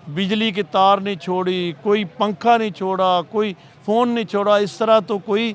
बिजली की तार नहीं छोड़ी, कोई पंखा नहीं छोड़ा, कोई फ़ोन नहीं छोड़ा। इस तरह तो कोई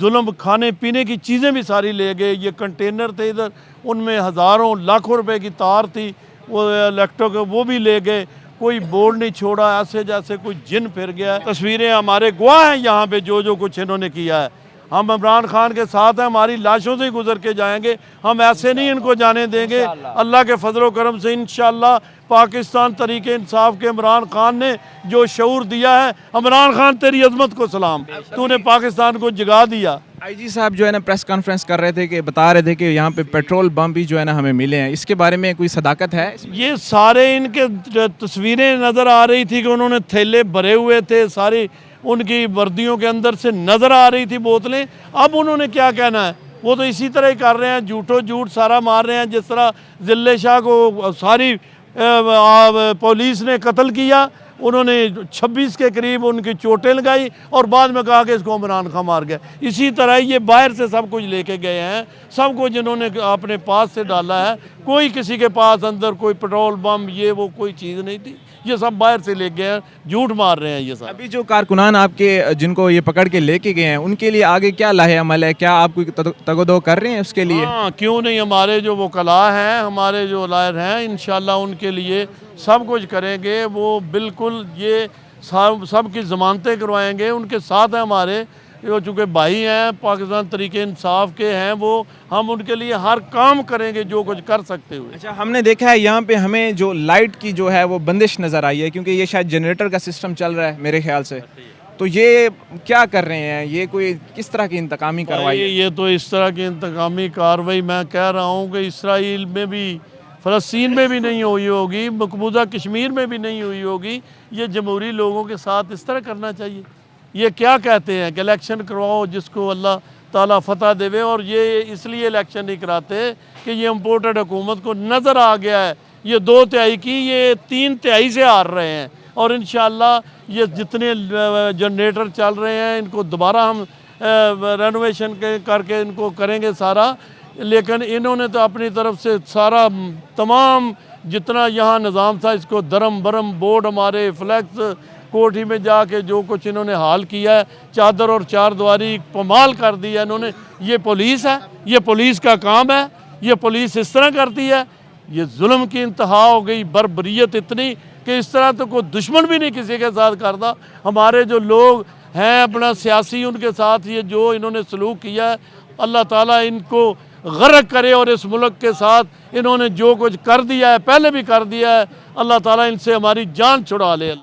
जुल्म, खाने पीने की चीज़ें भी सारी ले गए। ये कंटेनर थे इधर, उनमें हज़ारों लाखों रुपए की तार थी, वो इलेक्ट्रो के वो भी ले गए। कोई बोर्ड नहीं छोड़ा, ऐसे जैसे कोई जिन फिर गया है। तस्वीरें हमारे गवाह हैं यहाँ पे, जो कुछ इन्होंने किया है। हम इमरान खान के साथ हैं, हमारी लाशों से ही गुजर के जाएंगे, हम ऐसे नहीं इनको जाने देंगे। अल्लाह के फजल करम से इंशाअल्लाह पाकिस्तान तरीके इंसाफ के इमरान खान ने जो शऊर दिया है, इमरान खान तेरी अजमत को सलाम, तूने पाकिस्तान को जगा दिया। आईजी साहब जो है ना प्रेस कॉन्फ्रेंस कर रहे थे कि बता रहे थे कि यहाँ पे पेट्रोल बम भी जो है ना हमें मिले हैं, इसके बारे में कोई सदाकत है? ये सारे इनके तस्वीरें नज़र आ रही थी कि उन्होंने थैले भरे हुए थे, सारी उनकी वर्दियों के अंदर से नज़र आ रही थी बोतलें। अब उन्होंने क्या कहना है, वो तो इसी तरह ही कर रहे हैं, झूठो झूठ सारा मार रहे हैं। जिस तरह जिले शाह को सारी पुलिस ने कत्ल किया, उन्होंने 26 के करीब उनकी चोटें लगाई और बाद में कहा कि इसको इमरान खान मार गया। इसी तरह ये बाहर से सब कुछ लेके गए हैं, सब कुछ इन्होंने अपने पास से डाला है। कोई किसी के पास अंदर कोई पेट्रोल बम ये वो कोई चीज़ नहीं थी, ये सब बाहर से ले गए हैं, झूठ मार रहे हैं ये सब। अभी जो कारकुनान आपके जिनको ये पकड़ के लेके गए हैं उनके लिए आगे क्या लाहे अमल है? क्या आप कोई तगदो कर रहे हैं उसके लिए? हाँ, क्यों नहीं, हमारे जो वकला हैं, हमारे जो लायर हैं, इंशाल्लाह उनके लिए सब कुछ करेंगे। वो बिल्कुल ये सब की ज़मानतें करवाएंगे, उनके साथ हैं हमारे जो चूँकि भाई हैं, पाकिस्तान तरीके इंसाफ के हैं, वो हम उनके लिए हर काम करेंगे जो कुछ कर सकते हुए। अच्छा, हमने देखा है यहाँ पे हमें जो लाइट की जो है वो बंदिश नज़र आई है, क्योंकि ये शायद जनरेटर का सिस्टम चल रहा है मेरे ख्याल से। तो ये क्या कर रहे हैं, ये कोई किस तरह की इंतकामी कार्रवाई है? ये तो इस तरह की इंतकामी कार्रवाई मैं कह रहा हूँ कि इसराइल में भी, फ़लस्तीन में भी नहीं हुई होगी, मकबूजा कश्मीर में भी नहीं हुई होगी। ये जमहूरी लोगों के साथ इस तरह करना चाहिए। ये क्या कहते हैं कि इलेक्शन करवाओ जिसको अल्लाह ताला फतह देवे, और ये इसलिए इलेक्शन नहीं कराते कि ये इम्पोर्टेड हुकूमत को नज़र आ गया है ये 2/3 की, ये 3/3 से हार रहे हैं। और इंशाअल्लाह ये जितने जनरेटर चल रहे हैं इनको दोबारा हम रेनोवेशन करके इनको करेंगे सारा। लेकिन इन्होंने तो अपनी तरफ से सारा तमाम जितना यहाँ निज़ाम था इसको दरम बरम, बोर्ड हमारे फ्लैक्स कोठी में जाके जो कुछ इन्होंने हाल किया है, चादर और चारदीवारी पमाल कर दी है इन्होंने। ये पुलिस है, ये पुलिस का काम है, ये पुलिस इस तरह करती है। ये जुल्म की इंतहा हो गई, बर्बरियत इतनी कि इस तरह तो कोई दुश्मन भी नहीं किसी के साथ करता। हमारे जो लोग हैं अपना सियासी, उनके साथ ये जो इन्होंने सलूक किया है, अल्लाह ताला इनको गर्क करे। और इस मुल्क के साथ इन्होंने जो कुछ कर दिया है, पहले भी कर दिया है, अल्लाह ताला इनसे हमारी जान छुड़ा ले।